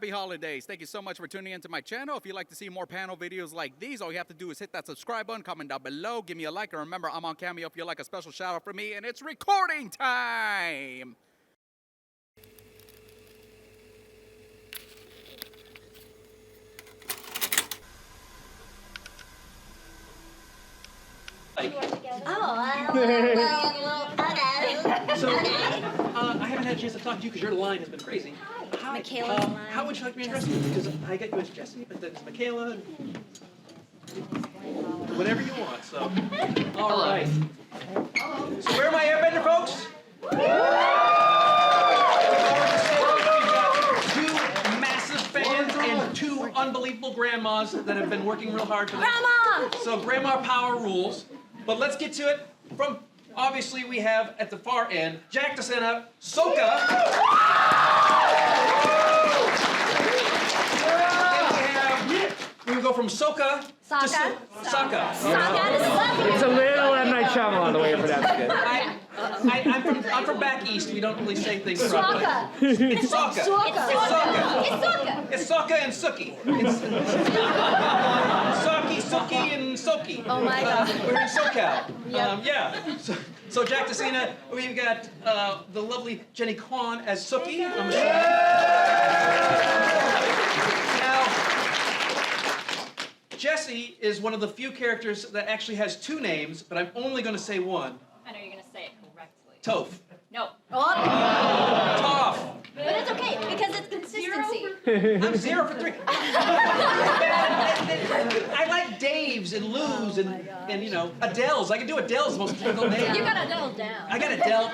Happy holidays. Thank you so much for tuning into my channel. If you'd like to see more panel videos like these, all you have to do is hit that subscribe button, comment down below, give me a like, and remember, I'm on Cameo if you'd like a special shout out from me, and it's recording time! So, I haven't had a chance to talk to you because your line has been crazy. Hi. Michaela's line. How would you like me to address you? Because I got you as Jessie, but then it's Michaela. Whatever you want, so. All right. So where are my Airbender folks? Two massive fans and two unbelievable grandmas that have been working real hard for this. Grandma! So grandma power rules. But let's get to it. From obviously we have at the far end, Jack to Sena, Soka. We go from Soka to Saka. It's a little M. Night Shyamalan the way you pronounce it. I'm from back east. We don't really say things properly. It's Soka. It's Soka and Suki. It's Saki, Suki, and Soki. Oh my God. We're in SoCal. Yep. Yeah. So Jack to Sena, we've got the lovely Jennie Kwan as Suki. Now, Jessie is one of the few characters that actually has two names, but I'm only going to say one. I know you're going to say it correctly. Toph. No. Toph. But it's okay, because it's consistency. I'm 0 for 3. I like Dave's and Lou's and you know, Adele's. I can do Adele's most difficult name. You got Adele down. I got Adele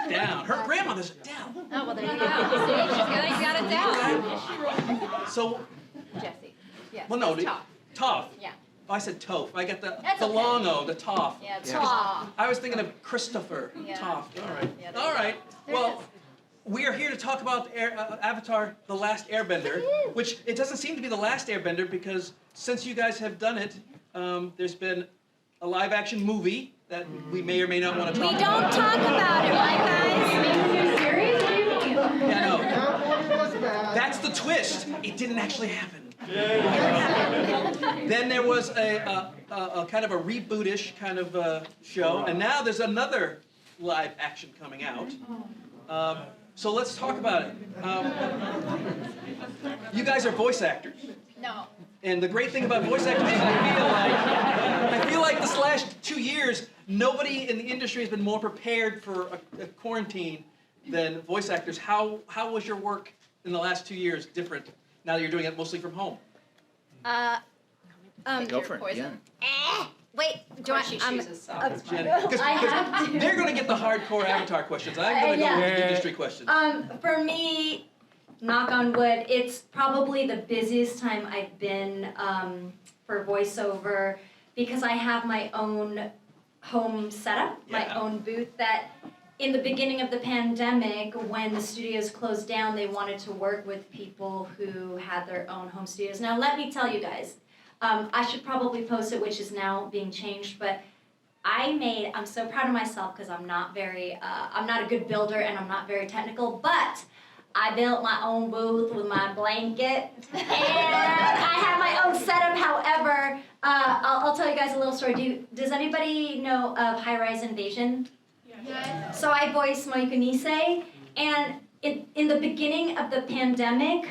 down. Her grandmother's Adele. Oh, well, there you go. See, she's got it down. So, Jesse. Yes. well, no, it's tough. Toph. Yeah. Oh, I said Toph. I got the That's okay. long O, the Toph. Yeah, it's Aw. I was thinking of Christopher Yeah. Toph. All right. Yeah, there All you right. There it Well, is. we are here to talk about Avatar: The Last Airbender, which it doesn't seem to be the last Airbender because since you guys have done it, there's been a live-action movie that we may or may not want to talk We about. don't talk about it, right, guys? Yeah, no. That's the twist. It didn't actually happen. Then there was a kind of a reboot-ish kind of show, and now there's another live action coming out. So let's talk about it. You guys are voice actors. No. And the great thing about voice actors is I feel like this last 2 years, nobody in the industry has been more prepared for a quarantine than voice actors. How was your work in the last 2 years different now that you're doing it mostly from home? Go for it, Poison. Wait, do I? She chooses soft. Jennie? I have Because to. they're going to get the hardcore Avatar questions. I'm going to go with the industry questions. For me, knock on wood, it's probably the busiest time I've been for voiceover because I have my own home setup, my own booth that in the beginning of the pandemic, when the studios closed down, they wanted to work with people who had their own home studios. Now, let me tell you guys, I should probably post it, which is now being changed, but I'm so proud of myself because I'm not a good builder and I'm not very technical, but I built my own booth with my blanket and I have my own setup. However, I'll tell you guys a little story. Does anybody know of High Rise Invasion? Yes. So I voiced Moika Nisei, and in the beginning of the pandemic,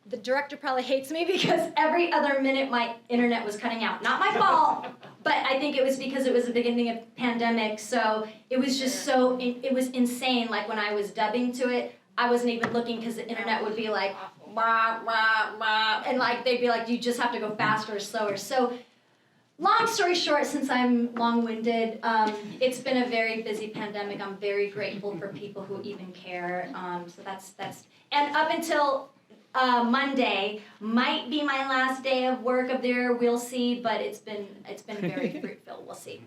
the director probably hates me because every other minute my internet was cutting out. Not my fault, but I think it was because it was the beginning of pandemic, so it was just it was insane. Like when I was dubbing to it, I wasn't even looking because the internet would be like, blah, blah, blah, and like they'd be like, you just have to go faster or slower. So long story short, since I'm long-winded, it's been a very busy pandemic. I'm very grateful for people who even care. So that's, and up until Monday might be my last day of work of the year. We'll see, but it's been very fruitful. We'll see.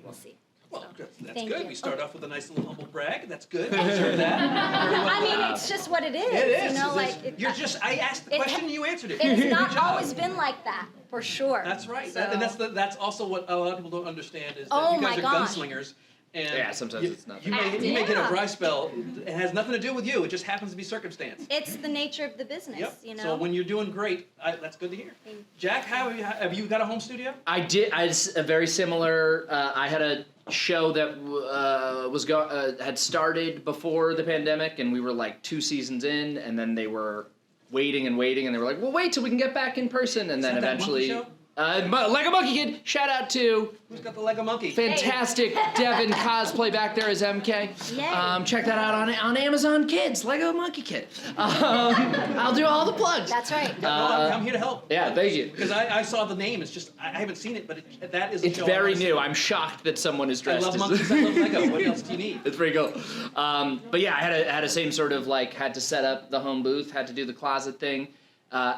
Well, that's Thank good. you. We start off with a nice little humble brag. That's good. Deserve that. Very well I mean, done. it's just what it is. It is. You know, It's- like I asked the question and you answered it. it's Good not job. always been like that, for sure. That's right. So- And that's also what a lot of people don't understand is that Oh you guys my are gosh. gunslingers. And Yeah, sometimes it's not. You may get a dry spell. It has nothing to do with you. It just happens to be circumstance. It's the nature of the business, Yep. you know. So when you're doing great, that's good to hear. Jack, have you got a home studio? I did. I a very similar. I had a show that had started before the pandemic, and we were like 2 seasons in, and then they were waiting, and they were like, "Well, wait till we can get back in person," and then that eventually. monkey show? Lego Monkey Kid, shout out to Who's got the Lego monkey? fantastic Devin cosplay back there as MK. Yay. Check that out on Amazon Kids, Lego Monkey Kid. I'll do all the plugs. That's right. I'm here to help. Yeah, thank you. Because I saw the name. It's just I haven't seen it, but that is. It's very new. I'm shocked that someone is I dressed love as monkeys. I love Lego. What else do you need? It's pretty cool. But yeah, I had a same sort of like had to set up the home booth, had to do the closet thing.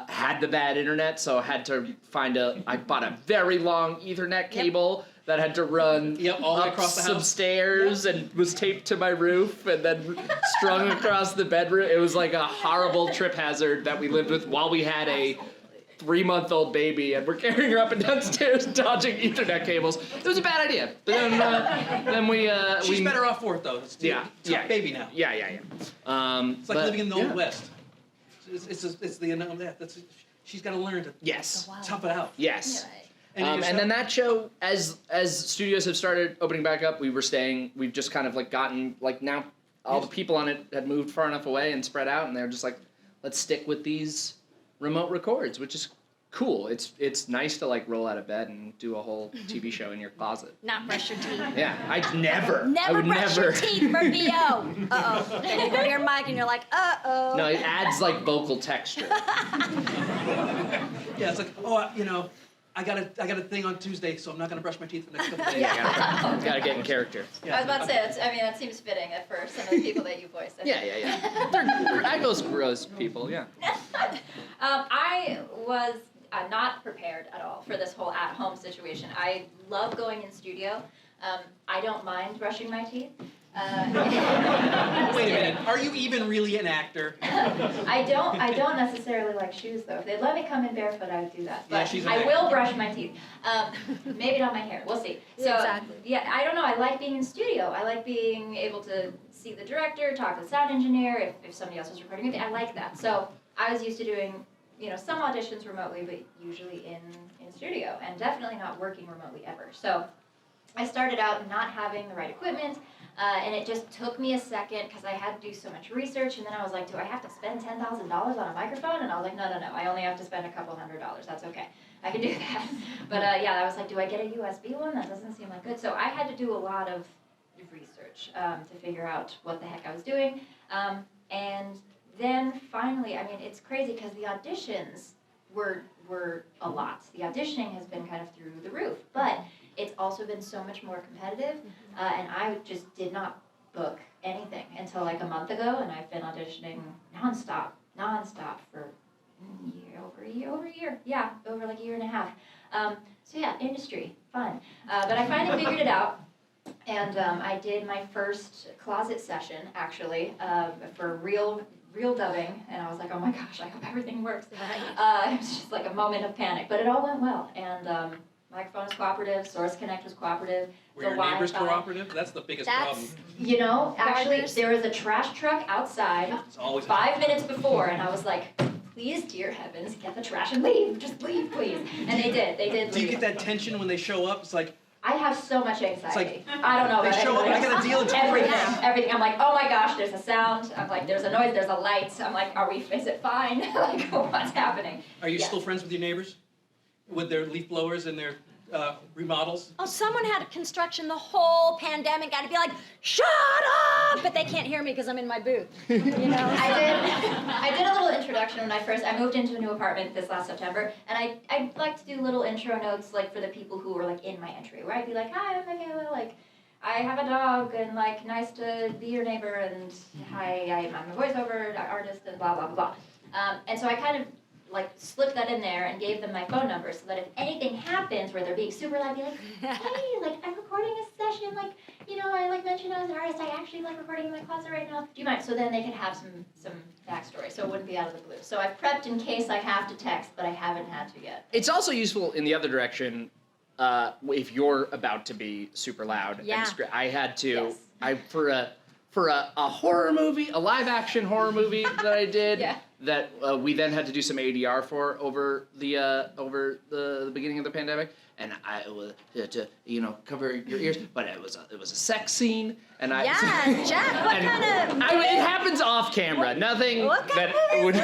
Had the bad internet, so I had to I bought a very long Ethernet cable that had to run all the way up across the some house. stairs and was taped to my roof and then strung across the bedroom. It was like a horrible trip hazard that we lived with while we had a 3-month-old baby and we're carrying her up and down stairs dodging Ethernet cables. It was a bad idea. But then we She's better off for it though. It's tough baby now. Yeah. It's like living in the Old West. It's the unknown that. She's got to learn to tough it out. Yes. And And then that show, as studios have started opening back up, we've just kind of like gotten, like now all the people on it had moved far enough away and spread out, and they're just like, let's stick with these remote records, which is cool. It's nice to like roll out of bed and do a whole TV show in your closet. Not brush your teeth. Yeah, I never. Never I would brush never. your teeth for VO. Uh-oh. Then you go to your mic and you're like, uh-oh. No, it adds like vocal texture. Yeah, it's like, I got a thing on Tuesday, so I'm not gonna brush my teeth for the next couple days. Gotta get in character. I was about to say, that seems fitting for some of the people that you voiced. Yeah. They're gross people, yeah. I was not prepared at all for this whole at-home situation. I love going in studio. I don't mind brushing my teeth. Wait a minute. Are you even really an actor? I don't necessarily like shoes though. If they'd let me come in barefoot, I would do that. But she's an I actor. will brush my teeth. Maybe not my hair. We'll see. So Exactly. yeah, I don't know. I like being in studio. I like being able to see the director, talk to the sound engineer. If somebody else was recording with me, I like that. So I was used to doing some auditions remotely, but usually in studio, and definitely not working remotely ever. So I started out not having the right equipment. And it just took me a second because I had to do so much research, and then I was like, do I have to spend $10,000 on a microphone? And I was like, no, I only have to spend a couple $100. That's okay. I can do that. But I was like, do I get a USB one? That doesn't seem like good. So I had to do a lot of research to figure out what the heck I was doing. And then finally, it's crazy because the auditions were a lot. The auditioning has been kind of through the roof, but it's also been so much more competitive, and I just did not book anything until like a month ago, and I've been auditioning nonstop for over a year. Yeah, over like a year and a half. So yeah, industry, fun. But I finally figured it out, and I did my first closet session actually for real dubbing, and I was like, oh my gosh, I hope everything works. It was just like a moment of panic, but it all went well, and microphone was cooperative, Source Connect was cooperative. Were your neighbors cooperative? That's the biggest problem. Actually, there was a trash truck outside It's always 5 minutes before, and I was like, please, dear heavens, get the trash and leave. Just leave, please. And they did. They did Do you leave. get that tension when they show up? It's like, I have so much anxiety. It's like, I don't know they about show up, anybody I gotta else. deal with Everything. I'm like, oh my gosh, there's a sound. I'm like, there's a noise, there's a light. I'm like, is it fine? Like, what's happening? Are you Yes. still friends with your neighbors? With their leaf blowers and their remodels? Oh, someone had construction the whole pandemic. I'd be like, shut up! But they can't hear me because I'm in my booth. I did a little introduction when I moved into a new apartment this last September, and I like to do little intro notes like for the people who were like in my entry, where I'd be like, hi, I'm Michaela, like, I have a dog, and like, nice to be your neighbor, and hi, I'm a voiceover artist, and blah, blah, blah. And so I kind of like slipped that in there and gave them my phone number so that if anything happens where they're being super loud, I'd be like, hey, like, I'm recording a session, like, I like mentioned I was an artist, I actually like recording in my closet right now. Do you mind? So then they could have some backstory, so it wouldn't be out of the blue. So I've prepped in case I have to text, but I haven't had to yet. It's also useful in the other direction if you're about to be super loud Yeah. and I had to, Yes. for a horror movie, a live action horror movie that I did, Yeah. that we then had to do some ADR for over the beginning of the pandemic, and I was to cover your ears, but it was a sex scene, and I Yeah, Jack, what kind of... it happens off camera, nothing What kind that would. It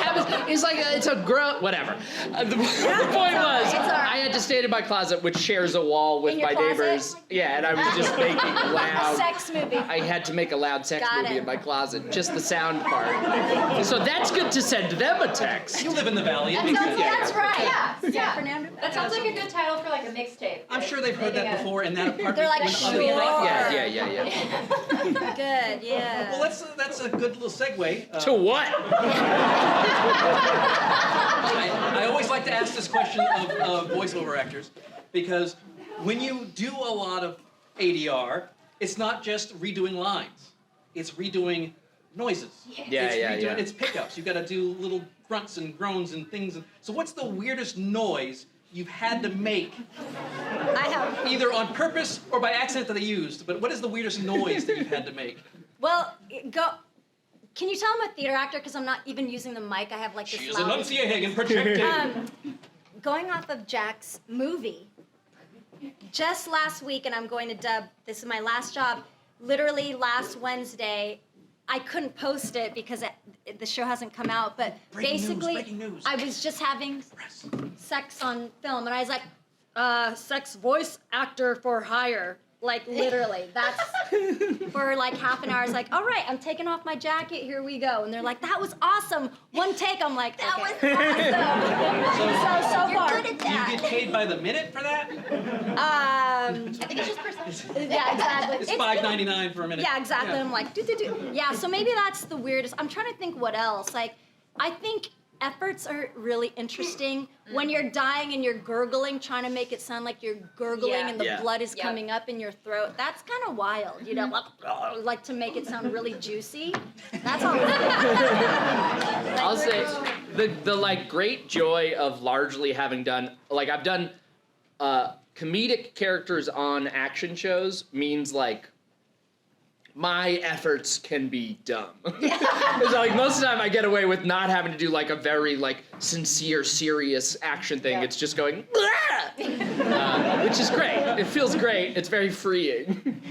happens. It's like it's a whatever. The point was, I had to stay in my closet, which shares a wall with In your my closet? neighbors. Yeah, and I was just making loud. Sex movie. I had to make a loud sex Got movie it. in my closet, just the sound part. So that's good to send them a text. You live in the valley. It That makes sounds, sense. that's right. Yeah, yeah. Fernando? That sounds like a good title for like a mixtape. I'm sure they've heard that before in that apartment. They're like, when sure. other people- Yeah. Good, yeah. Well, that's a good little segue. To what? I always like to ask this question of voiceover actors, because when you do a lot of ADR, it's not just redoing lines. It's redoing noises. Yeah. It's pickups. You've got to do little grunts and groans and things. So what's the weirdest noise you've had to make, I have... either on purpose or by accident that they used? But what is the weirdest noise that you've had to make? Well, can you tell I'm a theater actor because I'm not even using the mic? I have like this She is loud... enunciating and projecting. Going off of Jack's movie, just last week, and I'm going to dub, this is my last job, literally last Wednesday, I couldn't post it because the show hasn't come out, but basically, breaking news. I was just having sex on film, and I was like, sex voice actor for hire. Like, literally. That's for like half an hour. I was like, all right, I'm taking off my jacket. Here we go. And they're like, that was awesome. One take. I'm like, that was awesome. So You're far. good at Do you that. get paid by the minute for that? I think it's just percentage. Yeah, exactly. It's $5.99 for a minute. Yeah, exactly. Yeah. I'm like, do. Yeah, so maybe that's the weirdest. I'm trying to think what else. Like, I think efforts are really interesting. When you're dying and you're gurgling, trying to make it sound like you're gurgling Yeah. and the Yeah. blood is Yep. coming up in your throat. That's kind of wild, you know, like to make it sound really juicy. That's all. I'll say the like great joy of largely having done, like I've done comedic characters on action shows means like my efforts can be dumb. Because like most of the time I get away with not having to do like a very like sincere, serious action thing. Yeah. It's just going, which is great. It feels great. It's very freeing.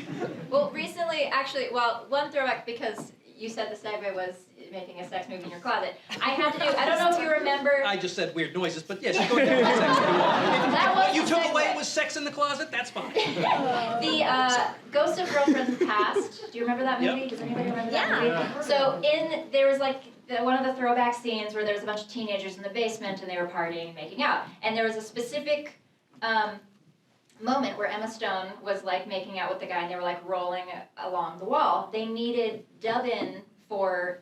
Well, recently, actually, one throwback, because you said the segue was making a sex movie in your closet. I had to do, I don't know if you remember. I just said weird noises, but yes, you go ahead with sex if you want. That If was what you the took segue. away was sex in the closet, that's fine. The Ghost of Girlfriend's Past. Do you remember that movie? Yep. Does anybody remember Yeah. that movie? So there was like one of the throwback scenes where there was a bunch of teenagers in the basement and they were partying and making out. And there was a specific moment where Emma Stone was like making out with the guy and they were like rolling along the wall. They needed dub-in for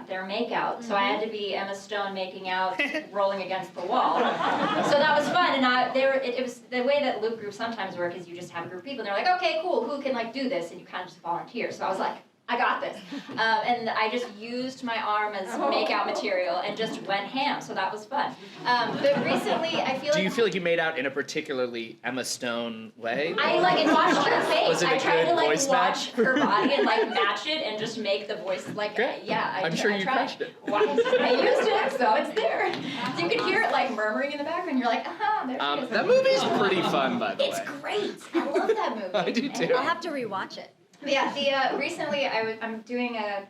their makeout, so I had to be Emma Stone making out, rolling against the wall. So that was fun, and it was the way that loop groups sometimes work is you just have a group of people, and they're like, okay, cool, who can like do this, and you kind of just volunteer. So I was like, I got this, and I just used my arm as makeout material and just went ham. So that was fun. But recently, I feel like Do you feel like you made out in a particularly Emma Stone way? I like watched her face. Was it a I tried good to like voice watch match? her body and like match it and just make the voice like Great. yeah. I'm sure I you tried. crushed it. Well, I used it, so it's there. So you could hear it like murmuring in the background. You're like, aha, there she is. That movie's pretty fun, by the It's way. great. I love that movie. I do too. I'll have to rewatch it. But yeah, recently I'm doing a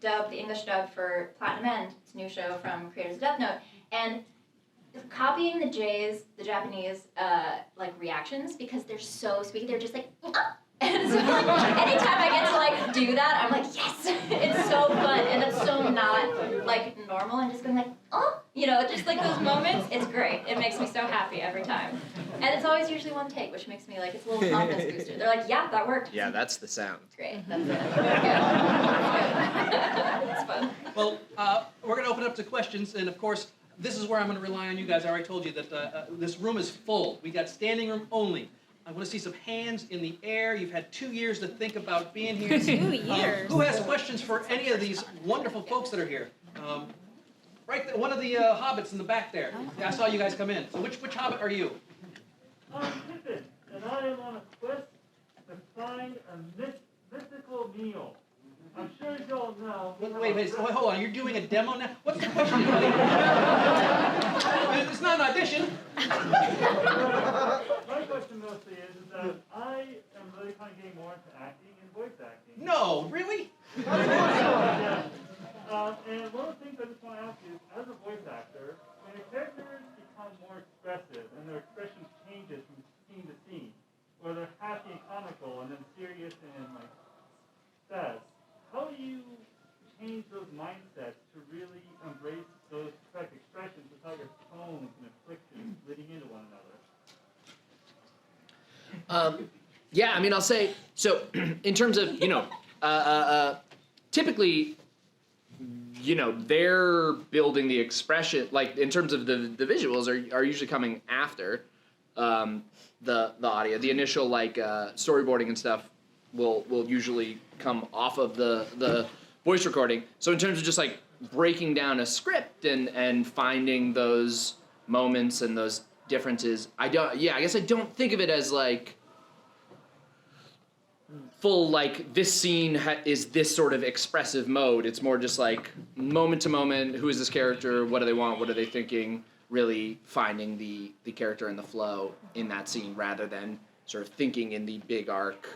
dub, the English dub for Platinum End. It's a new show from creators of Death Note, and copying the Japanese like reactions because they're so sweet. They're just like. And so like, anytime I get to like do that, I'm like, yes, it's so fun, and it's so not like normal. I'm just going like, oh, you know, just like those moments. It's great. It makes me so happy every time, and it's always usually one take, which makes me like it's a little confidence booster. They're like, yeah, that worked. Yeah, that's the sound. It's great. That's it. It's fun. Well, we're going to open up to questions, and of course, this is where I'm going to rely on you guys. I already told you that this room is full. We got standing room only. I want to see some hands in the air. You've had 2 years to think about being here. 2 years. Who has questions for any of these wonderful folks that are here? Right there, one of the hobbits in the back there. Yeah, I saw you guys come in. So which hobbit are you? I'm Pippin, and I am on a quest to find a mythical meal. I'm sure you all know. Wait, hold on. You're doing a demo now? What's the question? It's not an audition. My question mostly is that I am really kind of getting more into acting and voice acting. No, really? Yeah. And one of the things I just want to ask you is, as a voice actor, when your characters become more expressive and their expression changes from scene to scene, where they're happy and comical and then serious and like sad, how do you change those mindsets to really embrace those correct expressions without your tones and inflections leading into one another? Yeah, I mean, I'll say, so in terms of, typically, they're building the expression, like in terms of the visuals are usually coming after the audio. The initial storyboarding and stuff will usually come off of the voice recording. So in terms of just like breaking down a script and finding those moments and those differences, I guess I don't think of it as like full this scene is this sort of expressive mode. It's more just like moment to moment, who is this character, what do they want, what are they thinking, really finding the character and the flow in that scene rather than sort of thinking in the big arc.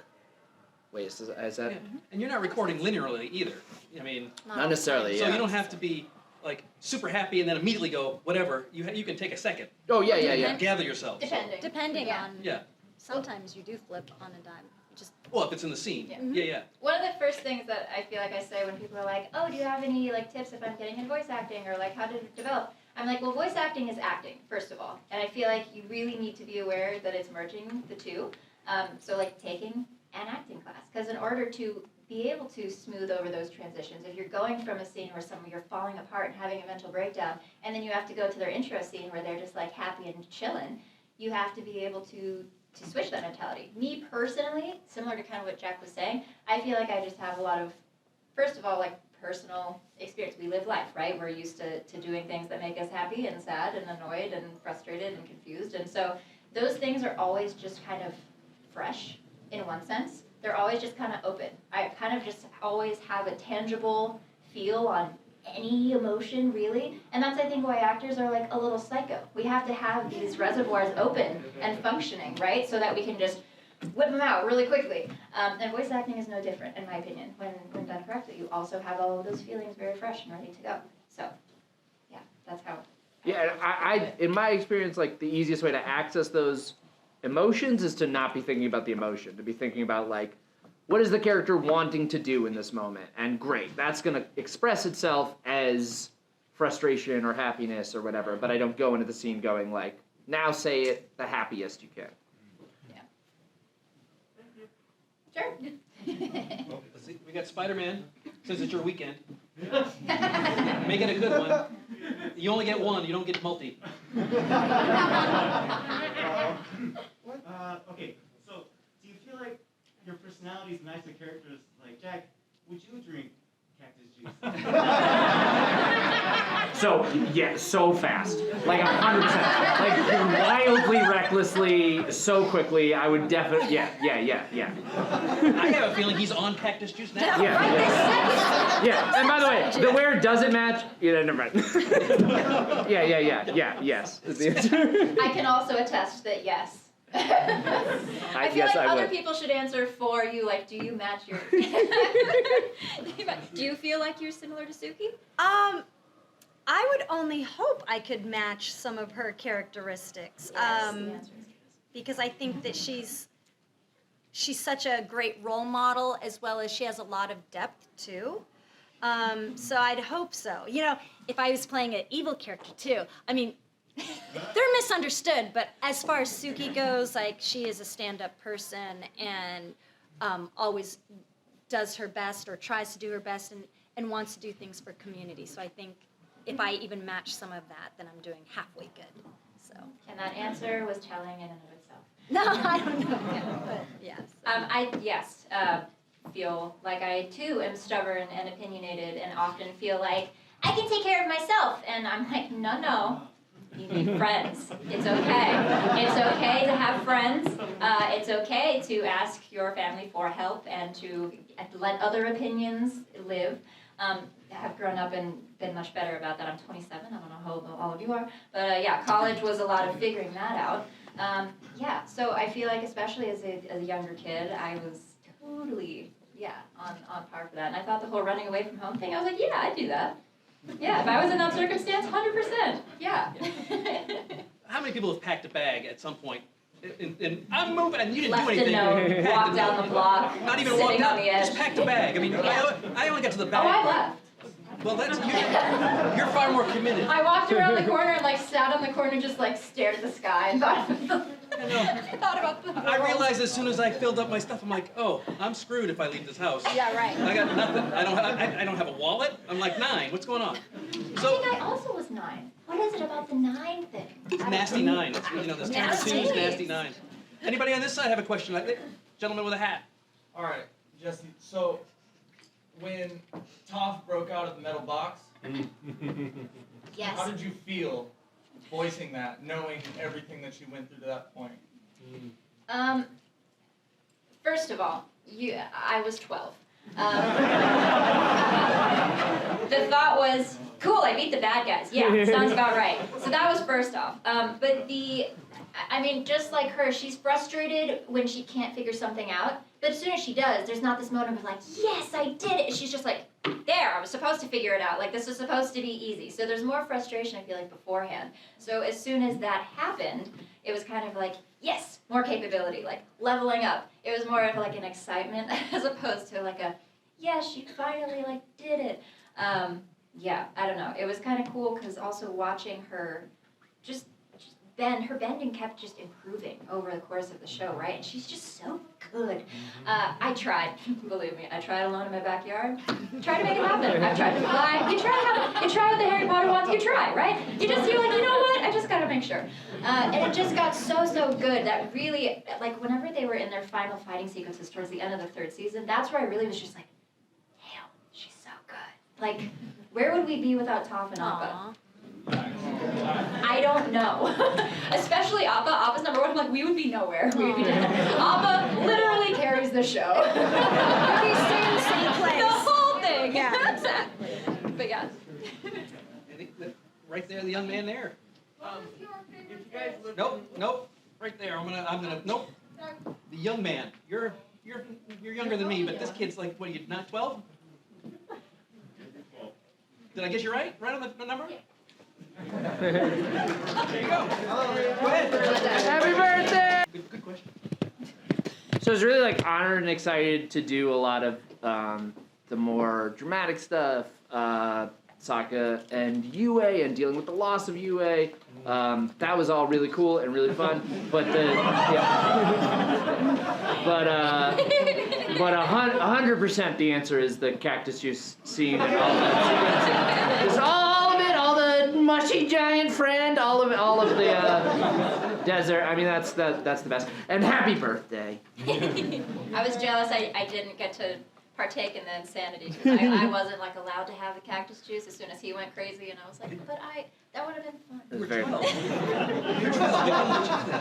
Wait, is that? Yeah. And you're not recording linearly either. I mean, not necessarily. so Yeah. you don't have to be like super happy and then immediately go whatever. You can take a second. Oh yeah. Gather yourself. Depending on. Yeah. Sometimes you do flip on a dime. Just. Well, if it's in the scene. Yeah. One of the first things that I feel like I say when people are like, oh, do you have any tips if I'm getting in voice acting or how to develop? I'm like, well, voice acting is acting, first of all. And I feel like you really need to be aware that it's merging the two. So taking an acting class. Because in order to be able to smooth over those transitions, if you're going from a scene where you're falling apart and having a mental breakdown, and then you have to go to their intro scene where they're just happy and chilling, you have to be able to switch that mentality. Me personally, similar to kind of what Jack was saying, I feel like I just have a lot of, first of all, personal experience. We live life, right? We're used to doing things that make us happy and sad and annoyed and frustrated and confused. And so those things are always just kind of fresh in one sense. They're always just kind of open. I kind of just always have a tangible feel on any emotion, really. And that's, I think, why actors are a little psycho. We have to have these reservoirs open and functioning, right? So that we can just whip them out really quickly. And voice acting is no different, in my opinion. When done correctly, you also have all of those feelings very fresh and ready to go. So, yeah, that's how. Yeah, I in my experience, the easiest way to access those emotions is to not be thinking about the emotion, to be thinking about what is the character wanting to do in this moment? And great, that's going to express itself as frustration or happiness or whatever, but I don't go into the scene going now say it the happiest you can. Sure. Well, let's see. We got Spider-Man, since it's your weekend. Make it a good one. You only get one, you don't get multi. Okay, so do you feel like your personalities match the characters? Jack, would you drink cactus juice? So, yeah, so fast. 100%. Wildly, recklessly, so quickly, I would definitely, yeah. I have a feeling he's on cactus juice now. Yeah, and by the way, the where does it match? Yeah, never mind. Yes. Is the answer. I can also attest that yes. I feel yes, like I other would. people should answer for you. Do you match your? Do you feel like you're similar to Suki? I would only hope I could match some of her characteristics. Yes, the answer is yes. Because I think that she's such a great role model, as well as she has a lot of depth too. So I'd hope so. If I was playing an evil character too, I mean, they're misunderstood. But as far as Suki goes, she is a stand-up person and always does her best or tries to do her best and wants to do things for community. So I think if I even match some of that, then I'm doing halfway good. So. And that answer was telling in and of itself. No, I don't know. But yes. I feel like I too am stubborn and opinionated, and often feel like I can take care of myself, and I'm like, no. You need friends. It's okay. It's okay to have friends. It's okay to ask your family for help and to let other opinions live. I have grown up and been much better about that. I'm 27. I don't know how old all of you are. But yeah, college was a lot of figuring that out. Yeah, so I feel like especially as a younger kid, I was totally, on par for that. And I thought the whole running away from home thing, I was like, yeah, I'd do that. Yeah, if I was in that circumstance, 100%. Yeah. How many people have packed a bag at some point? And I'm moving, and you didn't Left do anything. a note, walked down the block, Not even sitting walked on out, the edge. just packed a bag. I mean, I only got to the bag. Oh, I part. left. Well, you're far more committed. I walked around the corner and like sat on the corner and just like stared at the sky and thought about the world. I realized as soon as I filled up my stuff, I'm like, oh, I'm screwed if I leave this house. Yeah, right. I got nothing. I don't have a wallet. I'm like 9. What's going on? I think I also was 9. What is it about the 9 thing? It's nasty 9. It's, this Nasty. cartoon's nasty 9. Anybody on this side have a question? Gentleman with a hat. All right, Jessie. So, when Toph broke out of the metal box, Yes. how did you feel voicing that, knowing everything that she went through to that point? First of all, I was 12. The thought was, cool, I beat the bad guys. Yeah, sounds about right. So that was first off. But just like her, she's frustrated when she can't figure something out. But as soon as she does, there's not this moment of like, yes, I did it. She's just like, there, I was supposed to figure it out. Like, this was supposed to be easy. So there's more frustration, I feel like, beforehand. So as soon as that happened, it was kind of like, yes, more capability, like leveling up. It was more of like an excitement as opposed to like a, yes, she finally like did it. Yeah, I don't know. It was kind of cool because also watching her just bend, her bending kept just improving over the course of the show, right? And she's just so good. I tried, believe me, I tried alone in my backyard. Tried to make it happen. I've tried to fly. You try what the Harry Potter wants, you try, right? You're like, you know what? I just gotta make sure. And it just got so good that really, like whenever they were in their final fighting sequences towards the end of the 3rd season, that's where I really was just like, damn, she's so good. Like, where would we be without Toph and Appa? I don't know. Especially Appa. Appa's number 1. I'm like, we would be nowhere. We would be dead. Appa literally carries the show. We stay in the same place. The whole thing. Yeah. Exactly. But yeah. Right there, the young man there. If you guys look Nope. Right there. I'm gonna. Nope. The young man. You're younger than me, but this kid's like, what are you, not 12? Did I get you right? Right on the number? There you go. Go ahead. Happy birthday! Good question. So I was really like honored and excited to do a lot of the more dramatic stuff, Sokka and Yue and dealing with the loss of Yue. That was all really cool and really fun. But but 100% the answer is the cactus juice scene and all that. Just all of it, all the mushy giant friend, all of the desert. I mean, that's the best. And happy birthday. I was jealous I didn't get to partake in the insanity. I wasn't like allowed to have the cactus juice as soon as he went crazy, and I was like, but that would have been fun. It was very fun.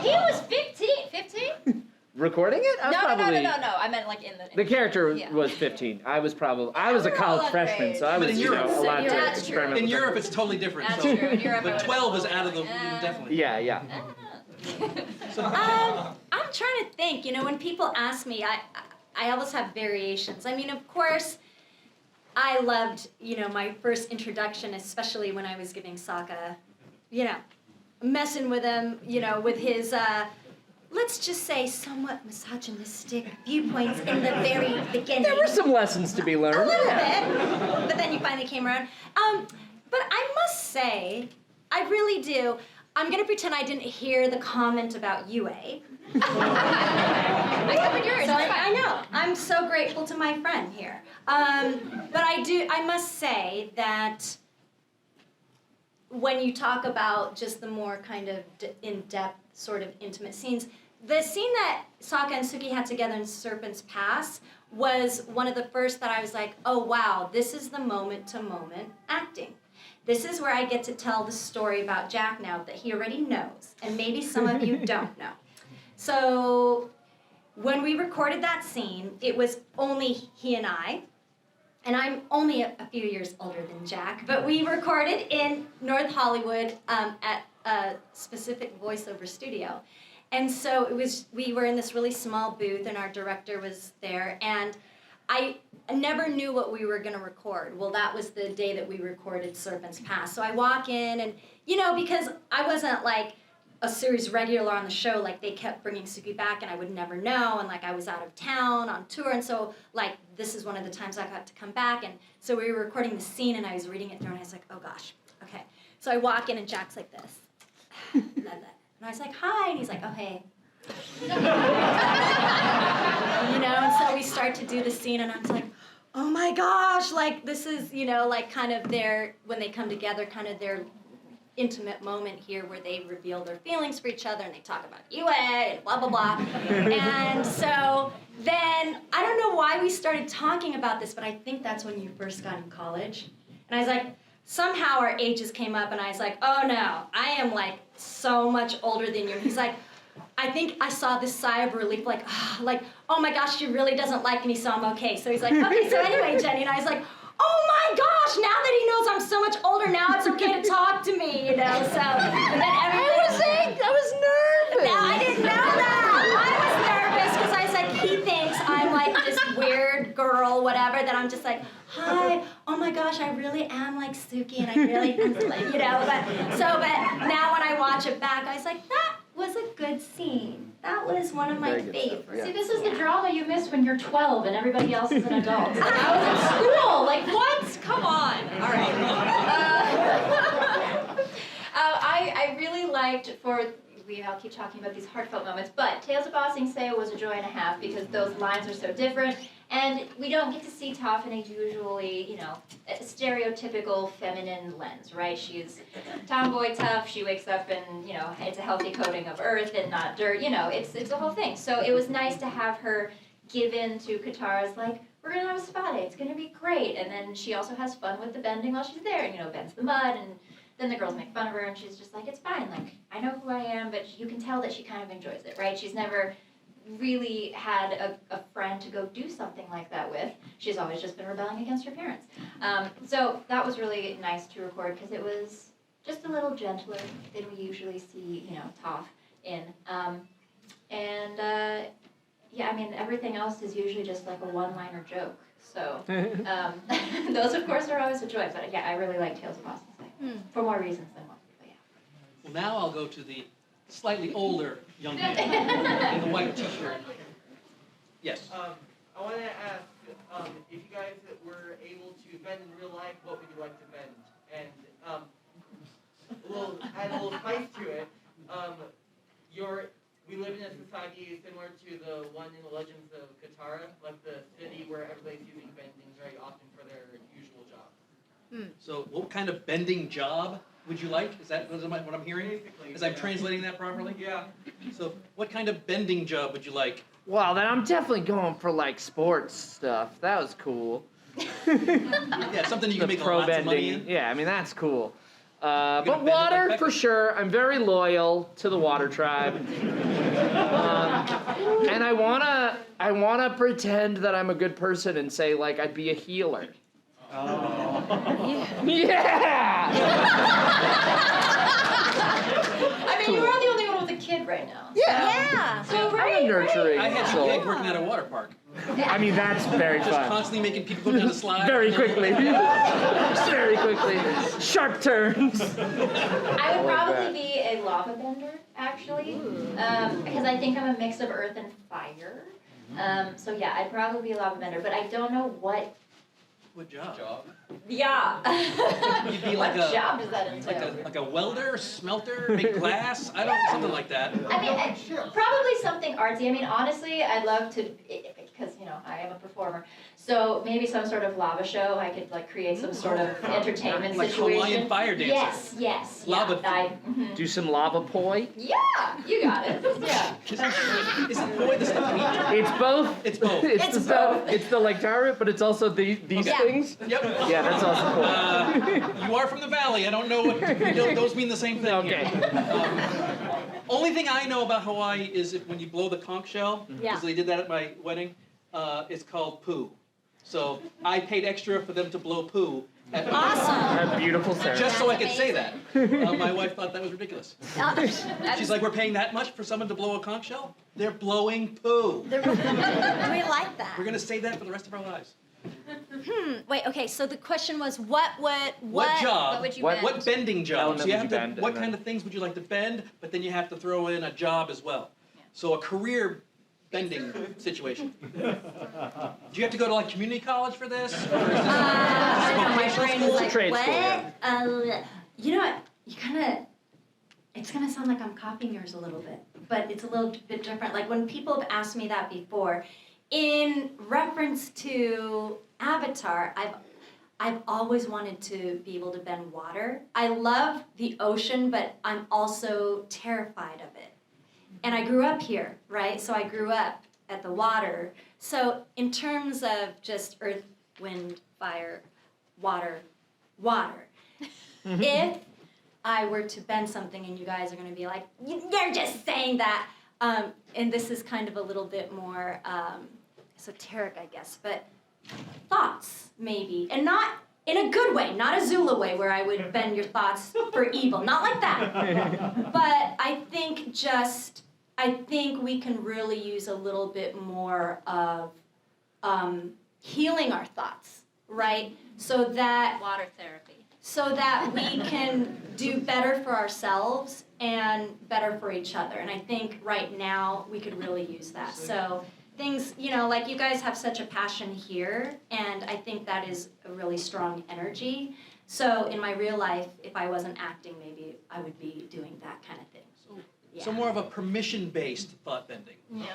He was 15. 15? Recording it? I was probably, No. I meant like in The character yeah. was 15. I was a We're college all freshman, so I But was in Europe- allowed to That's true. experiment. In with Europe, it. it's totally different. That's so. true. In Europe, I But would've 12 is been out of the like, definitely. Yeah. I'm trying to think. When people ask me, I always have variations. I mean, of course, I loved, my first introduction, especially when I was giving Sokka, messing with him, with his, let's just say, somewhat misogynistic viewpoints in the very beginning. There were some lessons to be learned. A little bit, but then you finally came around. But I must say, I really do. I'm gonna pretend I didn't hear the comment about Yue. I covered yours. So I know. I'm so grateful to my friend here. But I must say that when you talk about just the more kind of in-depth, sort of intimate scenes, the scene that Sokka and Suki had together in Serpent's Pass was one of the first that I was like, oh wow, this is the moment-to-moment acting. this is where I get to tell the story about Jack now that he already knows, and maybe some of you don't know. So when we recorded that scene, it was only he and I'm only a few years older than Jack, but we recorded in North Hollywood at a specific voiceover studio. And so we were in this really small booth, and our director was there, and I never knew what we were going to record. Well, that was the day that we recorded Serpent's Pass. So I walk in, and, because I wasn't like a series regular on the show, like they kept bringing Suki back, and I would never know, and like I was out of town on tour, and so like this is one of the times I got to come back, and so we were recording the scene, and I was reading it through, and I was like, oh gosh, okay. So I walk in, and Jack's like this. And I was like, hi, and he's like, oh, hey. And so we start to do the scene, and I was like, oh my gosh, like this is, like kind of when they come together, kind of their intimate moment here where they reveal their feelings for each other, and they talk about UA and blah, blah, blah. And so then, I don't know why we started talking about this, but I think that's when you first got in college. And I was like, somehow our ages came up, and I was like, oh no, I am like so much older than you. And he's like, I think I saw this sigh of relief, like, oh my gosh, she really doesn't like me, so I'm okay. So he's like, okay, so anyway, Jenny, and I was like, oh my gosh, now that he knows I'm so much older, now it's okay to talk to me, so, and then everything. I was nervous. No, I didn't know that. I was nervous, because I was like, he thinks I'm like this weird girl, whatever, that I'm just like, hi, oh my gosh, I really am like Suki, and I really, but now when I watch it back, I was like, that was a good scene. That was one of my favorites. See, this is the drama you miss when you're 12 and everybody else is an adult. I was in school. Like, what? Come on. All right. I really liked we all keep talking about these heartfelt moments, but Tales of Ba Sing Se was a joy and a half because those lines are so different, and we don't get to see Toph in a usually, stereotypical feminine lens, right? She's tomboy tough, she wakes up and, it's a healthy coating of earth and not dirt, it's a whole thing. So it was nice to have her give in to Katara's, like, we're gonna have a spa day, it's gonna be great, and then she also has fun with the bending while she's there, and, bends the mud, and then the girls make fun of her, and she's just like, it's fine, like, I know who I am, but you can tell that she kind of enjoys it, right? She's never really had a friend to go do something like that with. She's always just been rebelling against her parents. So that was really nice to record, because it was just a little gentler than we usually see, Toph in. Yeah, I mean, everything else is usually just like a one-liner joke. So those, of course, are always a joy. But yeah, I really like Tales of Ba Sing Se for more reasons than one. But yeah. Well, now I'll go to the slightly older young man in the white t-shirt. Yes. I want to ask if you guys were able to bend in real life, what would you like to bend? And add a little spice to it. We live in a society similar to the one in the Legends of Katara, like the city where everybody's using bending very often for their usual job. So what kind of bending job would you like? Is that what I'm hearing? Basically, As I'm translating that properly? Yeah. So what kind of bending job would you like? Well, then I'm definitely going for like sports stuff. That was cool. Yeah, something you can make pro lots of money bending. in. Yeah, I mean that's cool. gonna But bend it like water Becca? for sure. I'm very loyal to the water tribe, and I wanna pretend that I'm a good person and say like I'd be a healer. Yeah. I mean, you are the only one with a kid right now. Yeah. So I'm a right. nurturing I had some soul. gig working at a water park. I mean that's very Just fun. constantly making people go down the slide. Very quickly. Very quickly. Sharp turns. I would probably be a lava bender, actually, because I think I'm a mix of earth and fire. So yeah, I'd probably be a lava bender, but I don't know what. What job? Yeah. You'd be like what a job does that entail? like a welder, smelter, make glass. I don't something like that. I mean, probably something artsy. I mean, honestly, I'd love to, because I am a performer. So maybe some sort of lava show, I could like create some sort of entertainment Like situation. Hawaiian fire dancer. Yes, Lava yeah. Do some lava poi. Yeah, you got it. Yeah. Isn't boy the stuff you eat? It's both. It's both. It's both. It's the like target, but it's also these Yeah. things. Yep. Yeah, that's also cool. You are from the valley. I don't know what those mean the same thing. Okay. Here. Only thing I know about Hawaii is when you blow the conch shell, Yeah. because they did that at my wedding. It's called poo. So I paid extra for them to blow poo. Awesome. A beautiful ceremony. Just so I could say that. My wife thought that was ridiculous. She's like, we're paying that much for someone to blow a conch shell? They're blowing poo. We like that. We're gonna say that for the rest of our lives. Wait, okay, so the question was what job? What would you What- bend? What bending job? Element So you would have you to. bend, What and kind then- of things would you like to bend? But then you have to throw in a job as well. So a career bending situation. Do you have to go to like community college for this? Or is this I don't know, my vocational brain school? is like, Trade what? school, yeah. You know what? You kind of, it's going to sound like I'm copying yours a little bit, but it's a little bit different. Like when people have asked me that before, in reference to Avatar, I've always wanted to be able to bend water. I love the ocean, but I'm also terrified of it. And I grew up here, right? So I grew up at the water. So in terms of just earth, wind, fire, water, if I were to bend something and you guys are going to be like, you're just saying that, and this is kind of a little bit more esoteric, I guess, but thoughts, maybe. And not in a good way, not a Zula way where I would bend your thoughts for evil. Not like that. But I think we can really use a little bit more of healing our thoughts, right? So that Water therapy. we can do better for ourselves and better for each other. And I think right now we could really use that. So things, like you guys have such a passion here, and I think that is a really strong energy. So in my real life, if I wasn't acting, maybe I would be doing that kind of thing. So more of a permission-based thought bending. Yeah.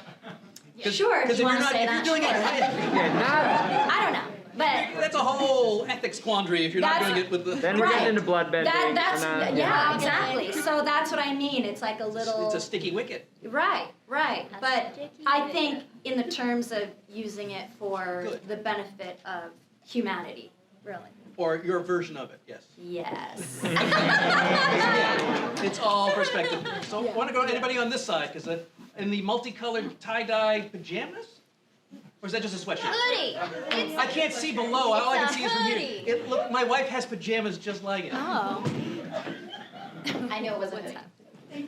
Sure, if you want to say if that. you're doing it, I don't know, but that's a whole ethics quandary if you're not That's- doing it with the. Then we're Right. getting into blood bending. that's we're not- yeah, exactly. So that's what I mean. It's like a little It's a sticky wicket. right. A But sticky I wicket. think in the terms of using it for Good. the benefit of humanity, really. Or your version of it, yes. Yes. Yeah, it's all perspective. So I want to go to anybody on this side, because in the multicolored tie-dye pajamas? Or is that just a sweatshirt? Hoodie. I can't see below. All I It's can a see is from here. hoodie. Look, my wife has pajamas just like it. Oh. I know it was a hoodie.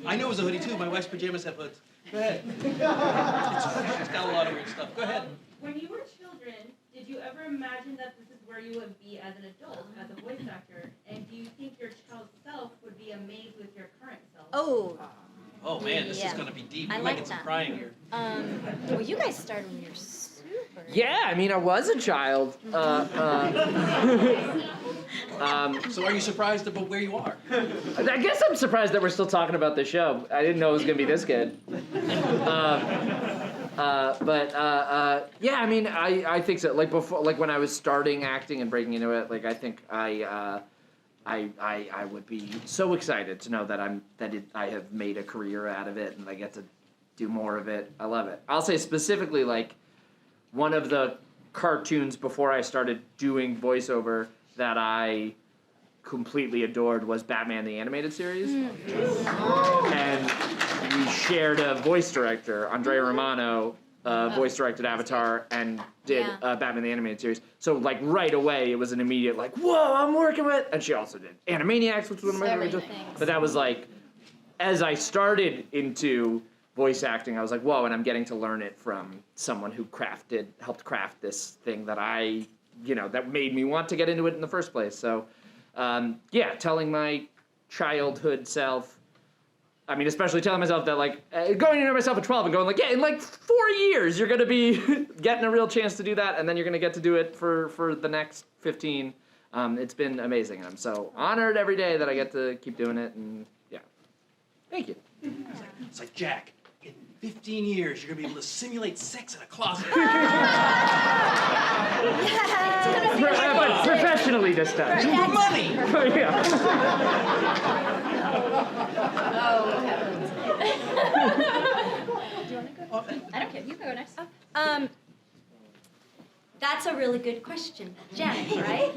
I know it was a hoodie too. My wife's pajamas have hoods. Go ahead. It's got a lot of weird stuff. Go ahead. When you were children, did you ever imagine that this is where you would be as an adult, as a voice actor? And do you think your child self would be amazed with your current self? Oh. Oh man, this is Yeah. going to be deep. I We might like get some that. crying here. Well, you guys started when you're super. Yeah, I mean, I was a child. So are you surprised about where you are? I guess I'm surprised that we're still talking about this show. I didn't know it was gonna be this good. Yeah, I mean, I think so. Like before, like when I was starting acting and breaking into it, like I think I would be so excited to know that I have made a career out of it and I get to do more of it. I love it. I'll say specifically, like one of the cartoons before I started doing voiceover that I completely adored was Batman the Animated Series. And we shared a voice director, Andrea Romano, voice directed Avatar and did Batman the Animated Series. So like right away it was an immediate like, whoa, I'm working with, and she also did Animaniacs, which was one of my favorite shows. But that was like, as I started into voice acting, I was like, whoa, and I'm getting to learn it from someone who helped craft this thing that that made me want to get into it in the first place. So, telling my childhood self, I mean, especially telling myself that, like, going into myself at 12 and going, like, yeah, in, like, 4 years, you're going to be getting a real chance to do that, and then you're going to get to do it for the next 15. It's been amazing, and I'm so honored every day that I get to keep doing it, and, yeah. Thank you. It's like, Jack, in 15 years, you're gonna be able to simulate sex in a closet. But professionally this time. For money! Yeah. Oh, heavens. Do you want to go? I don't care. You go next. That's a really good question, Jennie, right?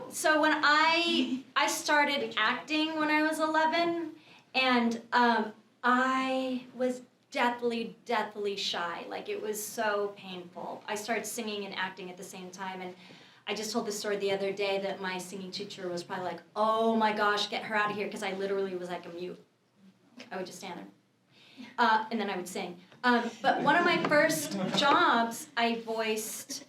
So when I started acting when I was 11, and I was deathly shy. Like, it was so painful. I started singing and acting at the same time, and I just told this story the other day that my singing teacher was probably like, oh my gosh, get her out of here, because I literally was like a mute. I would just stand there. And then I would sing. But one of my first jobs, I voiced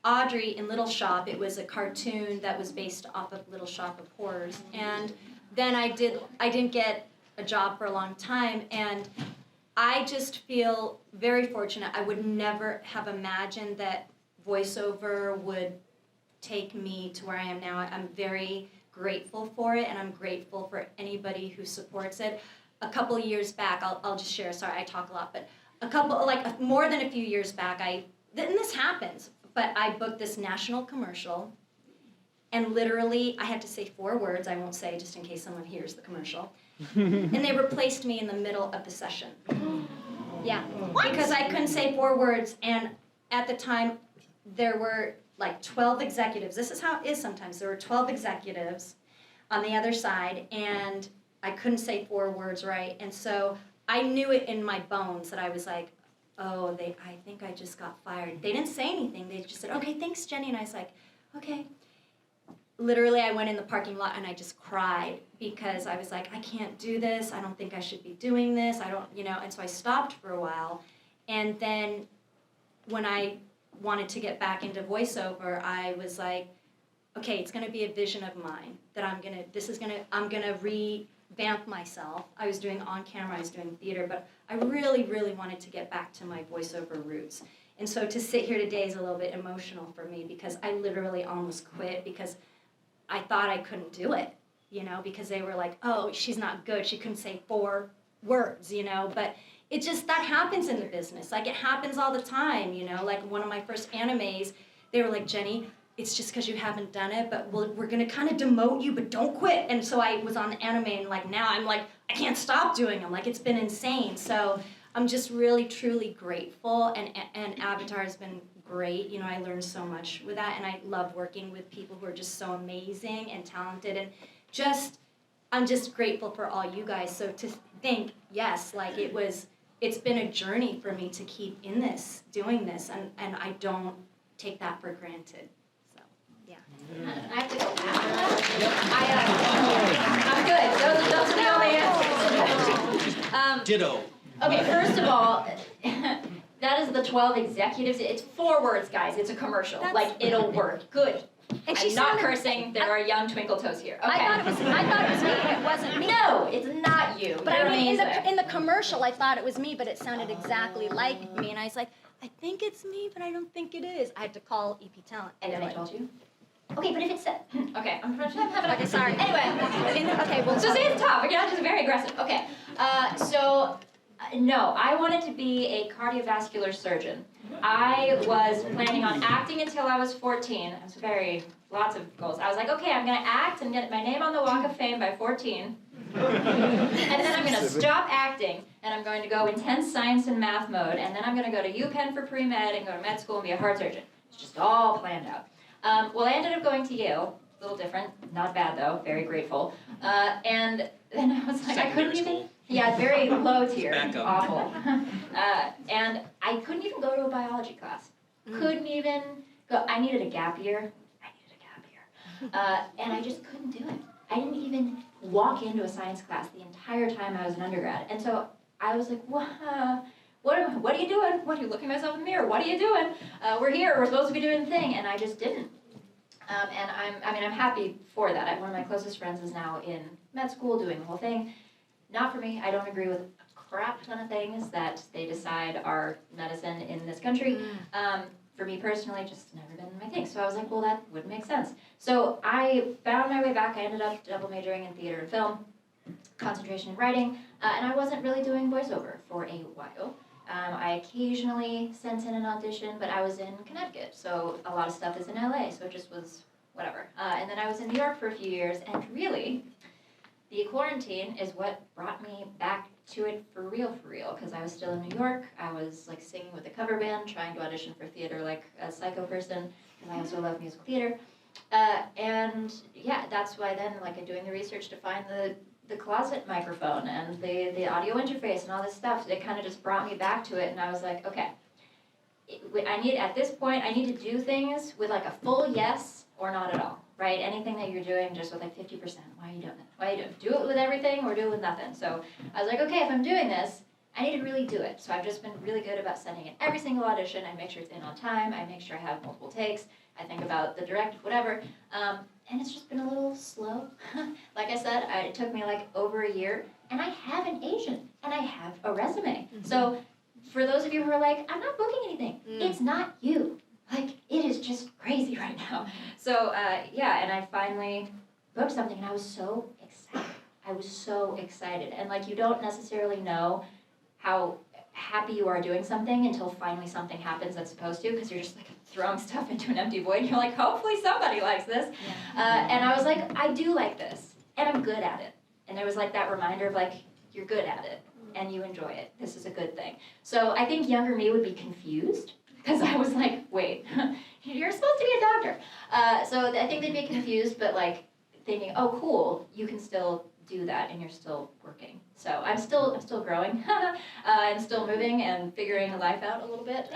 Audrey in Little Shop. It was a cartoon that was based off of Little Shop of Horrors. And then I didn't get a job for a long time, and I just feel very fortunate. I would never have imagined that voiceover would take me to where I am now. I'm very grateful for it, and I'm grateful for anybody who supports it. A couple years back, I'll just share, sorry, I talk a lot, but more than a few years back, and this happens, but I booked this national commercial, and literally, I had to say 4 words, I won't say just in case someone hears the commercial, and they replaced me in the middle of the session. Yeah, because I couldn't say 4 words, and at the time, there were like 12 executives. This is how it is sometimes. There were 12 executives on the other side, and I couldn't say 4 words right, and so I knew it in my bones that I was like, oh, I think I just got fired. They didn't say anything. They just said, okay, thanks, Jennie, and I was like, okay. Literally, I went in the parking lot and I just cried because I was like, I can't do this. I don't think I should be doing this. I don't, and so I stopped for a while, and then when I wanted to get back into voiceover, I was like, okay, it's gonna be a vision of mine that I'm gonna revamp myself. I was doing on camera, I was doing theater, but I really, really wanted to get back to my voiceover roots. And so to sit here today is a little bit emotional for me because I literally almost quit because I thought I couldn't do it, because they were like, oh, she's not good, she couldn't say 4 words, but it just, that happens in the business. Like, it happens all the time, like one of my first animes, they were like, Jennie, it's just because you haven't done it, but we're gonna kind of demote you, but don't quit. And so I was on the anime, and like now I'm like, I can't stop doing them. Like, it's been insane. So I'm just really, truly grateful, and Avatar has been great. I learned so much with that, and I love working with people who are just so amazing and talented, and I'm just grateful for all you guys. So to think, yes, like it's been a journey for me to keep in this, doing this, and I don't take that for granted. Yeah. I have to go now. I'm good. Those are the only answers. Ditto. Okay, first of all, that is the 12 executives. It's 4 words, guys. It's a commercial. It'll work. Good. And I'm not cursing. There are young twinkle toes here. Okay. I thought it was me, and it wasn't me. No, it's not you. But You're I mean, amazing. in the commercial, I thought it was me, but it sounded exactly like me, and I was like, I think it's me, but I don't think it is. I had to call EP Talent. And then I told you. Okay, but if it's okay, I'm having Okay, sorry. Anyway, okay, well. so say it's tough. You're not just very aggressive. Okay, no, I wanted to be a cardiovascular surgeon. I was planning on acting until I was 14. It was lots of goals. I was like, okay, I'm gonna act and get my name on the Walk of Fame by 14. And then I'm gonna stop acting, and I'm going to go intense science and math mode, and then I'm gonna go to UPenn for pre-med and go to med school and be a heart surgeon. It's just all planned out. Well, I ended up going to Yale. A little different, not bad though, very grateful. And then I was like, I couldn't even, very low tier, awful. And I couldn't even go to a biology class. Couldn't even go, I needed a gap year. And I just couldn't do it. I didn't even walk into a science class the entire time I was an undergrad. And so I was like, what are you doing? What are you looking at myself in the mirror? What are you doing? We're here, we're supposed to be doing the thing. And I just didn't. And I'm happy for that. One of my closest friends is now in med school doing the whole thing. Not for me. I don't agree with a crap ton of things that they decide are medicine in this country. For me personally, just never been my thing. So I was like, well, that would make sense. So I found my way back. I ended up double majoring in theater and film. concentration in writing, and I wasn't really doing voiceover for a while. I occasionally sent in an audition, but I was in Connecticut, so a lot of stuff is in LA, so it just was whatever. And then I was in New York for a few years, and really, the quarantine is what brought me back to it for real, because I was still in New York. I was like singing with a cover band, trying to audition for theater like a psycho person, because I also love musical theater. And yeah, that's why then, like, doing the research to find the closet microphone and the audio interface and all this stuff, it kind of just brought me back to it, and I was like, okay, at this point, I need to do things with like a full yes or not at all, right? Anything that you're doing just with like 50%, why are you doing that? Why are you doing it? Do it with everything or do it with nothing. So I was like, okay, if I'm doing this, I need to really do it. So I've just been really good about sending in every single audition. I make sure it's in on time. I make sure I have multiple takes. I think about the directive, whatever. And it's just been a little slow. Like I said, it took me like over a year, and I have an agent, and I have a resume. Mm-hmm. So for those of you who are like, I'm not booking anything, it's not you. Like, it is just crazy right now. So yeah, and I finally booked something, and I was so excited. I was so excited. And like, you don't necessarily know how happy you are doing something until finally something happens that's supposed to, because you're just like throwing stuff into an empty void, and you're like, hopefully somebody likes this. Yeah. And I was like, I do like this, and I'm good at it. And there was like that reminder of like, you're good at it, and you enjoy it. This is a good thing. So I think younger me would be confused, because I was like, wait, you're supposed to be a doctor. So I think they'd be confused, but like thinking, oh, cool, you can still do that, and you're still working. So I'm still growing. I'm still moving and figuring life out a little bit.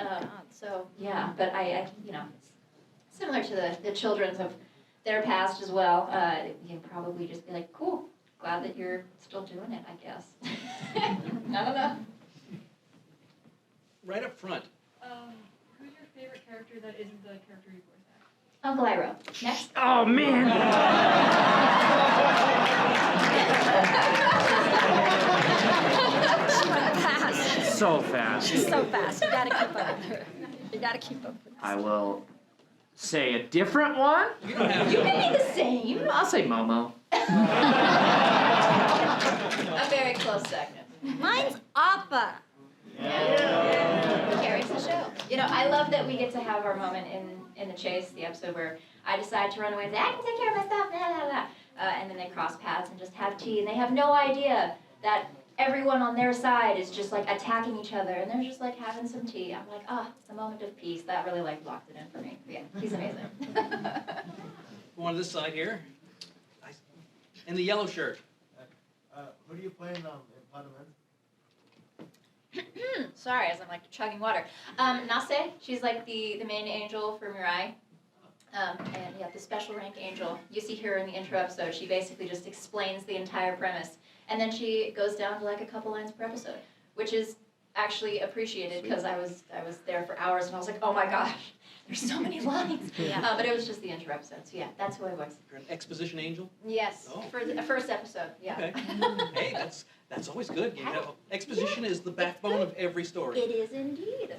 So yeah, but I you know, similar to the children's of their past as well. You can probably just be like, cool, glad that you're still doing it, I guess. I don't know. Right up front. Who's your favorite character that isn't the character you voice act? Uncle Iroh. Next. Oh, man. So fast. She's so fast. You gotta keep up with her. You gotta keep up with her. I will say a different one. You don't have You to. can be the same. I'll say Momo. A very close second. Mine's Appa. Yeah. Carries the show. You know, I love that we get to have our moment in the chase, the episode where I decide to run away and say, I can take care of my stuff, blah, blah, blah. And then they cross paths and just have tea, and they have no idea that everyone on their side is just like attacking each other, and they're just like having some tea. I'm like, it's a moment of peace. That really like locked it in for me. Yeah, he's amazing. Go on this side here. Nice. In the yellow shirt. Who do you play in Parliament? Sorry, as I'm like chugging water. Nase, she's like the main angel for Mirai. And yeah, the special rank angel. You see her in the intro episode. She basically just explains the entire premise. And then she goes down to like a couple lines per episode, which is actually appreciated, because I was there for hours and I was like, oh my gosh, there's so many lines. Yeah. But it was just the intro episode. So yeah, that's who I was. You're an exposition angel? Yes, Oh. for the first episode, yeah. Okay. Hey, that's always good. You know, exposition is the backbone of every story. It is indeed.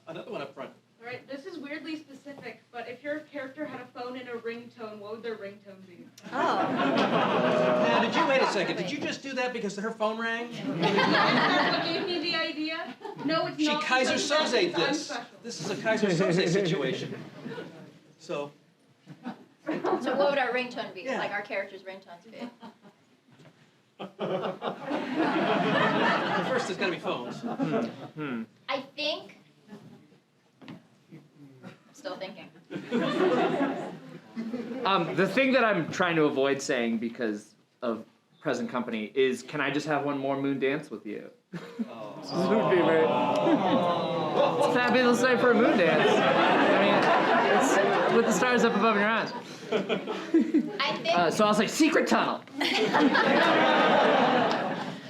Another one up front. All right, this is weirdly specific, but if your character had a phone and a ringtone, what would their ringtone be? Oh. Now, wait a second. Did you just do that because her phone rang? That's what gave me the idea. No, it's She not. Kaiser because Soze I'm this. special. This is a Kaiser Soze situation. So, So what would our ringtone be? Yeah. Like our character's ringtones be? first there's got to be phones. I think. Still thinking. The thing that I'm trying to avoid saying because of present company is, can I just have one more moon dance with you? This would be very... It's a fabulous night for a moon dance. I mean, it's with the stars up above your eyes. I think. So I'll say secret tunnel.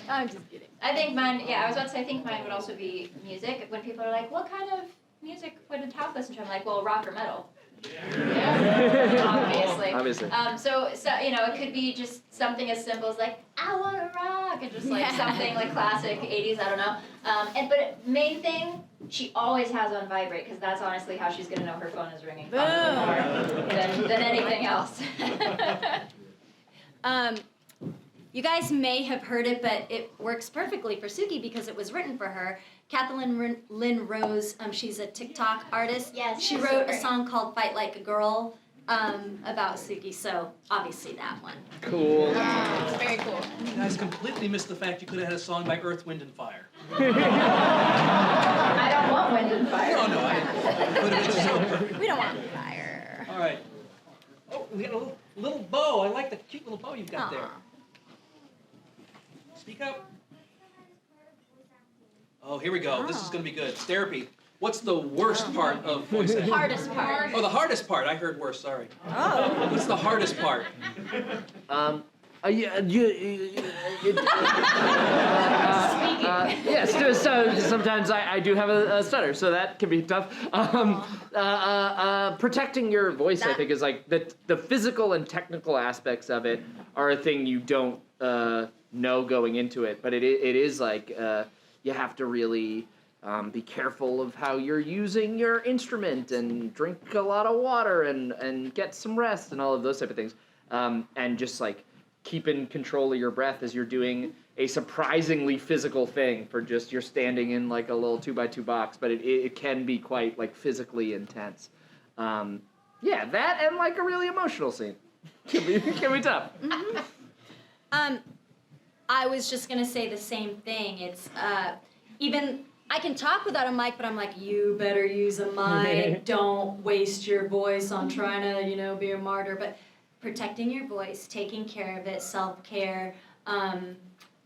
I'm just kidding. I think mine. Yeah, I was about to say. I think mine would also be music. When people are like, "What kind of music would a top listen to?" I'm like, "Well, rock or metal." Yeah. Obviously. So you know, it could be just something as simple as like, "I wanna rock," and just like something like classic '80s. I don't know. But main thing, she always has on vibrate, because that's honestly how she's gonna know her phone is ringing. Probably more than anything else. You guys may have heard it, but it works perfectly for Suki because it was written for her. Kathleen Lynn Rose, she's a TikTok artist. Yes, She she's wrote so a great. song called Fight Like a Girl about Suki, so obviously that one. Cool. Yeah, it's very cool. You guys completely missed the fact you could have had a song by Earth, Wind, and Fire. I don't want wind and fire. No, no, but it was so perfect. We don't want fire. All right. Oh, we got a little bow. I like the cute little bow you've got there. Aw. Speak up. Oh, here we go. This is going to be good. Therapy. What's the worst part of voice acting? Hardest part. Oh, the hardest part. I heard worse. Sorry. Oh. What's the hardest part? Yes, so sometimes I do have a stutter, so that can be tough. Protecting your voice, I think, is like the physical and technical aspects of it are a thing you don't know going into it, but it is like you have to really be careful of how you're using your instrument and drink a lot of water and get some rest and all of those type of things, and just like keep in control of your breath as you're doing a surprisingly physical thing for just you're standing in like a little 2x2 box, but it can be quite like physically intense. Yeah, that and like a really emotional scene can be tough. Mm-hmm. I was just gonna say the same thing. It's even I can talk without a mic, but I'm like, you better use a mic. Don't waste your voice on trying to, be a martyr. But protecting your voice, taking care of it, self-care.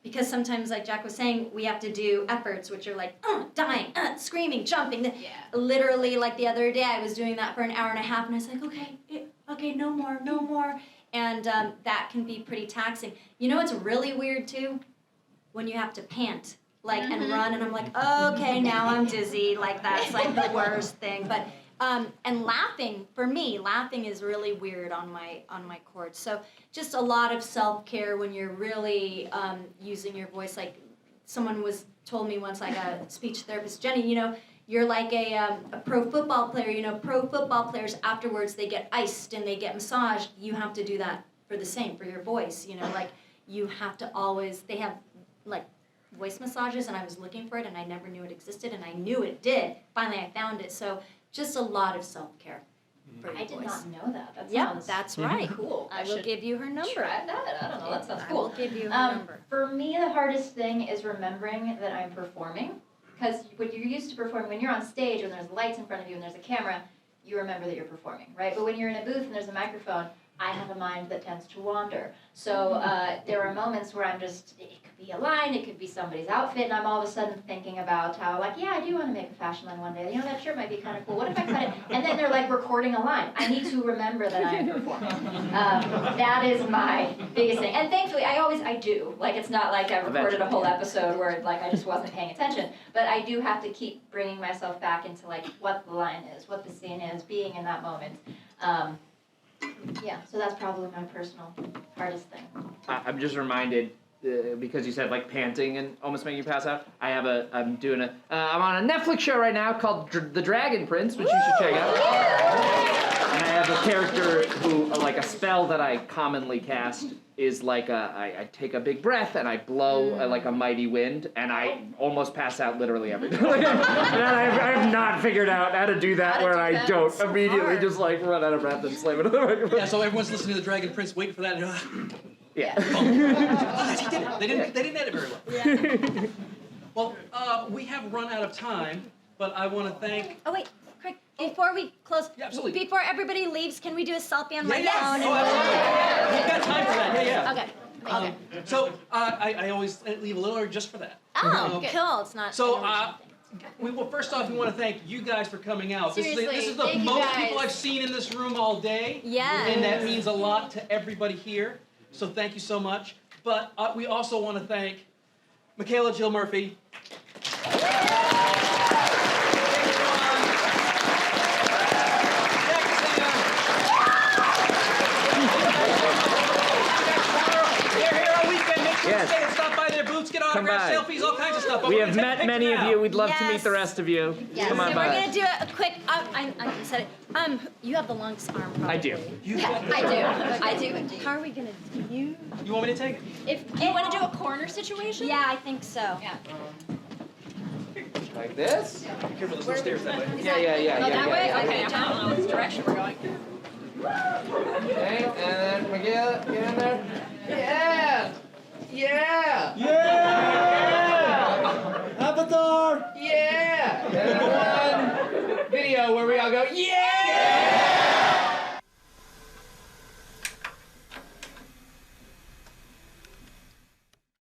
Because sometimes, like Jack was saying, we have to do efforts which are like, dying, screaming, jumping. Yeah. Literally, like the other day, I was doing that for an hour and a half, and I was like, okay, no more. And that can be pretty taxing. You know what's really weird, too? When you have to pant, and run, and I'm like, okay, now I'm dizzy. Like, that's, like, the worst thing. But, and laughing, for me, laughing is really weird on my cords. So just a lot of self-care when you're really using your voice. Like, someone told me once, like a speech therapist, Jennie, you're like a pro football player. Pro football players, afterwards, they get iced and they get massaged. You have to do that for your voice, like, you have to always, they have, like, voice massages, and I was looking for it, and I never knew it existed, and I knew it did. Finally, I found it. So just a lot of self-care for your I did voice. not know that. That Yeah, sounds that's right. cool. I will give you her number. Try that. I don't know. That sounds I cool. will give you her number. For me, the hardest thing is remembering that I'm performing. Because when you're used to performing, when you're on stage, when there's lights in front of you and there's a camera, you remember that you're performing, right? But when you're in a booth and there's a microphone, I have a mind that tends to wander. So there are moments where it could be a line, it could be somebody's outfit, and I'm all of a sudden thinking about how, like, yeah, I do want to make a fashion line one day. That shirt might be kind of cool. What if I cut it? And then they're, like, recording a line. I need to remember that I am performing. That is my biggest thing. And thankfully, I do. Like, it's not like I recorded a whole episode where, like, I just wasn't paying attention. But I do have to keep bringing myself back into, like, what the line is, what the scene is, being in that moment. Yeah, so that's probably my personal hardest thing. I'm just reminded, because you said like panting and almost making you pass out. I'm on a Netflix show right now called The Dragon Prince, which you should check out. And I have a character who, like a spell that I commonly cast is like I take a big breath and I blow like a mighty wind, and I almost pass out literally every time. And I have not figured out how to do that where I don't immediately just like run out of breath and slam into the microphone. Yeah, so everyone's listening to the Dragon Prince, waiting for that. Yeah. He did it. They didn't edit very well. Well, we have run out of time, but I want to thank. Oh, wait, Craig, before we close, absolutely. Before everybody leaves, can we do a selfie on my phone? Oh, absolutely. We've got time for that. Yeah. Okay. So I always leave a little early just for that. Oh, cool. It's not. So first off, we want to thank you guys for coming out. Seriously, this is the thank you most guys. people I've seen in this room all day. Yes. And that means a lot to everybody here. So thank you so much. But we also want to thank Michaela Jill Murphy. Yes. Stop by their booths, get autographs, selfies, all kinds of stuff. We have met many of you. We'd love to meet the rest of you. Yes. Come on So by. we're gonna do a quick. I can set it. You have the longest arm, probably. I do. I do. How are we gonna do you? You want me to take it? If You want to do a corner situation? Yeah, I think so. Yeah. Like this? Be careful, there's no stairs that way. Yeah. That way? yeah. Okay, I don't know which direction we're going. Okay, and then Miguel, get in there. Yeah.